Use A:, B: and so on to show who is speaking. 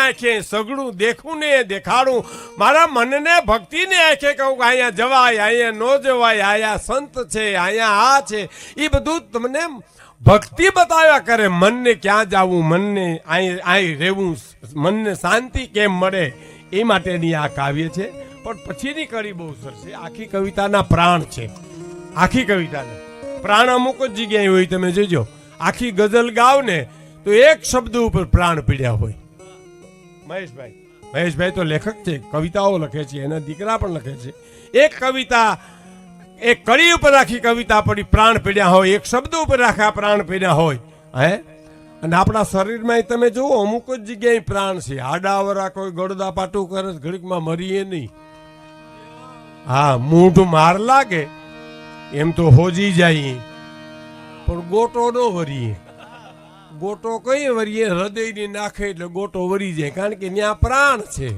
A: આંખે સગડું દેખું ને દેખાડું, મારા મનને ભક્તિને આંખે કહું કે અહીંયા જવાય, અહીંયા ન જવાય, અહીંયા સંત છે, અહીંયા આ છે, એ બધું તમને ભક્તિ બતાવ્યા કરે. મનને ક્યાં જવું, મનને અહીં રહેવું, મનને શાંતિ કેમ મળે, એ માટેની આ કાવ્ય છે. પણ પછીની કડી બહુ સરસ છે. આખી કવિતાના પ્રાણ છે. આખી કવિતાના પ્રાણ અમુક જ જગ્યાએ હોય. તમે જોજો, આખી ગઝલ ગાવ ને તો એક શબ્દ ઉપર પ્રાણ પીડ્યા હોય. મહેશભાઈ તો લેખક છે, કવિતાઓ લખે છે, એના દીકરા પણ લખે છે. એક કવિતા, એક કડી ઉપર આખી કવિતા પડી, પ્રાણ પીડ્યા હોય, એક શબ્દ ઉપર આખા પ્રાણ પીડ્યા હોય. હે, અને આપણા શરીરમાં તમે જુઓ અમુક જ જગ્યાએ પ્રાણ છે. આડાવરા કોઈ ગળદા પાટું કરે ઘડીકમાં મરીએ નહીં. હા, મૂઢ માર લાગે એમ તો હોજી જાય, પણ ગોટો ન વરીએ. ગોટો કઈ વરીએ, હૃદયની નાખે એટલે ગોટો વરી જાય, કારણ કે ત્યાં પ્રાણ છે.